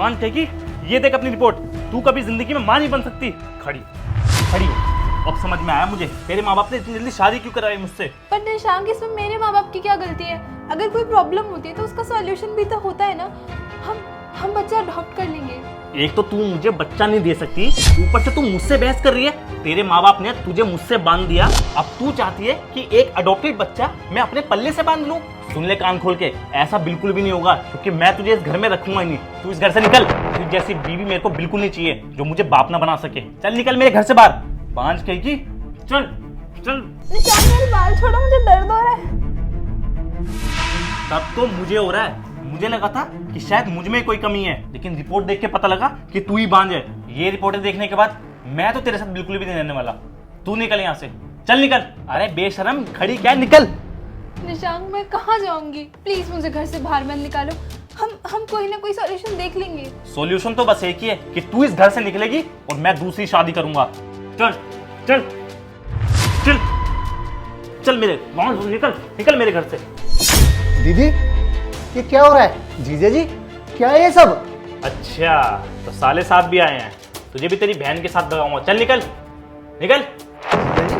बांध कहेगी, ये देख अपनी रिपोर्ट, तू कभी जिंदगी में मां नहीं बन सकती। खड़ी खड़ी हो। अब समझ में आया मुझे तेरे माँ बाप ने इतनी जल्दी शादी क्यों कराई मुझसे। पर निशांक, इसमें मेरे माँ बाप की क्या गलती है? अगर कोई प्रॉब्लम होती है तो उसका सॉल्यूशन भी तो होता है ना। हम बच्चा अडॉप्ट कर लेंगे। एक तो तू मुझे बच्चा नहीं दे सकती, ऊपर से तू मुझसे बहस कर रही है। तेरे माँ बाप ने तुझे मुझसे बांध दिया, अब तू चाहती है कि एक अडॉप्टेड बच्चा मैं अपने पल्ले से बांध लूं। सुन ले कान खोल के, ऐसा बिल्कुल भी नहीं होगा, क्योंकि मैं तुझे इस घर में रखूंगा ही नहीं। तू इस घर से निकल। तुझ जैसी बीवी मेरे को बिल्कुल नहीं चाहिए जो मुझे बाप ना बना सके। चल निकल मेरे घर से बाहर। बांझ कहेगी, चल चल। निशांक, मेरे बाल छोड़ो, मुझे दर्द हो रहा है। तब तो मुझे हो रहा है। मुझे लगा था कि शायद मुझ में कोई कमी है, लेकिन रिपोर्ट देख के पता लगा कि तू ही बांझ है। ये रिपोर्टें देखने के बाद मैं तो तेरे साथ बिल्कुल भी नहीं रहने वाला। तू निकल यहाँ से, चल निकल। अरे बेशरम, खड़ी क्या है, निकल। निशांक, मैं कहाँ जाऊंगी? प्लीज मुझे घर से बाहर मत निकालो। हम कोई ना कोई सॉल्यूशन देख लेंगे। सॉल्यूशन तो बस एक ही है कि तू इस घर से निकलेगी और मैं दूसरी शादी करूंगा। चल चल चल चल मेरे निकल निकल मेरे घर से। दीदी, ये क्या हो रहा है? जीजा जी, क्या है ये सब? अच्छा, तो साले साहब भी आए हैं। तुझे भी तेरी बहन के साथ लगाऊंगा। चल निकल निकल। जीजा जी,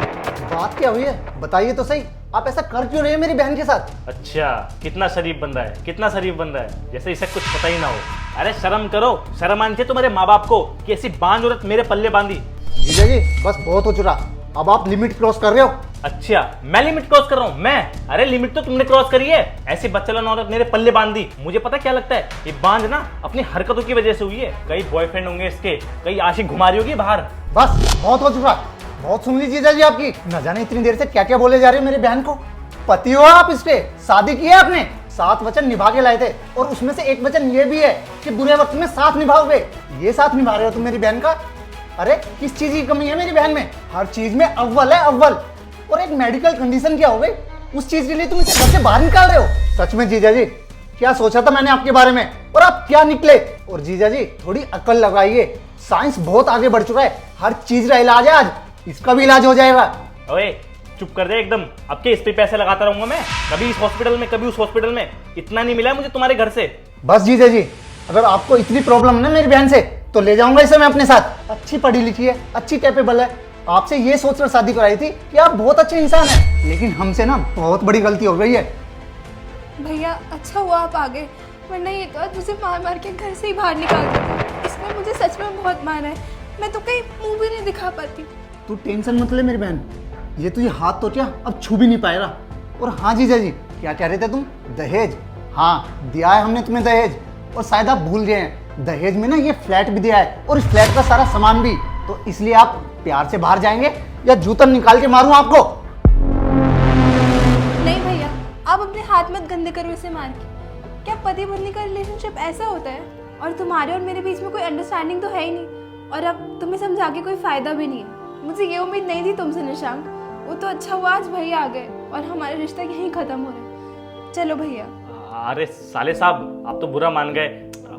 बात क्या हुई है? बताइए तो सही, आप ऐसा कर क्यों रहे हैं मेरी बहन के साथ? अच्छा, कितना शरीफ बंदा है, कितना शरीफ बंदा है, जैसे इसे कुछ पता ही ना हो। अरे शर्म करो, शर्म आनी चाहिए तुम्हारे माँ बाप को कि ऐसी बांझ औरत मेरे पल्ले बांधी। जीजा जी, बस बहुत हो चुका, अब आप लिमिट क्रॉस कर रहे हो। अच्छा, मैं लिमिट क्रॉस कर रहा हूँ? मैं? अरे लिमिट तो तुमने क्रॉस करी है। ऐसी बच्चलन औरत मेरे पल्ले बांध दी। मुझे पता क्या लगता है, ये बांझ ना अपनी हरकतों की वजह से हुई है। कई बॉयफ्रेंड होंगे इसके, कई आशिक घुमा रही होगी बाहर। बस बहुत हो चुका, बहुत सुन ली जीजा जी आपकी। न जाने इतनी देर से क्या क्या बोले जा रहे हो मेरी बहन को। पति हो आप इसके, शादी की है आपने, 7 वचन निभा के लाए थे, और उसमें से एक वचन ये भी है कि बुरे वक्त में साथ निभाओगे। ये साथ निभा रहे हो तुम मेरी बहन का? अरे किस चीज की कमी है मेरी बहन में? हर चीज में अव्वल है, अव्वल। और एक मेडिकल कंडीशन क्या हो गई, उस चीज के लिए तुम इसे घर से बाहर निकाल रहे हो। सच में जीजा जी, क्या सोचा था मैंने आपके बारे में, और आप क्या निकले। और जीजा जी, थोड़ी अकल लगाइए, साइंस बहुत आगे बढ़ चुका है, हर चीज का इलाज है आज, इसका भी इलाज हो जाएगा। ओए चुप कर दे एकदम। अब के इस पे पैसे लगाता रहूंगा मैं, कभी इस हॉस्पिटल में कभी उस हॉस्पिटल में। इतना नहीं मिला है मुझे तुम्हारे घर से। बस जीजा जी, अगर आपको इतनी प्रॉब्लम है ना मेरी बहन से, तो ले जाऊंगा इसे मैं अपने साथ। अच्छी पढ़ी लिखी है, अच्छी कैपेबल है, आपसे ये सोचकर शादी कराई थी कि आप बहुत अच्छे इंसान हैं, लेकिन हमसे ना बहुत बड़ी गलती हो गई है। भैया, अच्छा हुआ आप आ गए, वरना ये तो आज मुझे मार मार के घर से ही बाहर निकाल देते। इसने मुझे सच में बहुत मारा है, मैं तो कहीं मुंह भी नहीं दिखा पाती। तू टेंशन मत ले मेरी बहन, ये तुझे हाथ तो क्या अब छू भी नहीं पाएगा। और हाँ जीजा जी, क्या कह रहे थे तुम? दहेज? हाँ, दिया है हमने तुम्हें दहेज, और शायद आप भूल गए हैं, दहेज में ना ये फ्लैट भी दिया है, और इस फ्लैट का सारा सामान भी। तो इसलिए आप प्यार से बाहर जाएंगे या जूता निकाल के मारूं आपको? नहीं भैया, आप अपने हाथ मत गंदे करो इसे मार के। क्या पति पत्नी का रिलेशनशिप ऐसा होता है? और तुम्हारे और मेरे बीच में कोई अंडरस्टैंडिंग तो है ही नहीं, और अब तुम्हें समझा के कोई फायदा भी नहीं है। मुझे ये उम्मीद नहीं थी तुमसे निशांक। वो तो अच्छा हुआ आज भैया आ गए और हमारे रिश्ता यहीं खत्म हो रहा है। चलो भैया। अरे साले साहब, आप तो बुरा मान गए।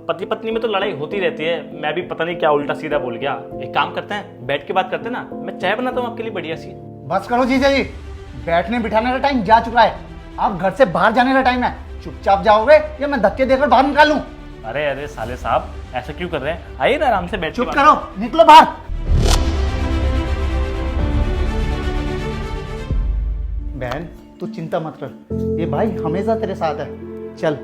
पति पत्नी में तो लड़ाई होती रहती है, मैं भी पता नहीं क्या उल्टा सीधा बोल गया। एक काम करते हैं, बैठ के बात करते हैं ना, मैं चाय बनाता हूँ आपके लिए बढ़िया सी। बस करो जीजा जी, बैठने बिठाने का टाइम जा चुका है, आप घर से बाहर जाने का टाइम है। चुपचाप जाओगे या मैं धक्के देकर बाहर निकालूं? अरे अरे साले साहब, ऐसा क्यों कर रहे हैं? आइए ना आराम से बैठ। चुप करो, निकलो बाहर। बहन, तू चिंता मत कर, ये भाई हमेशा तेरे साथ है। चल।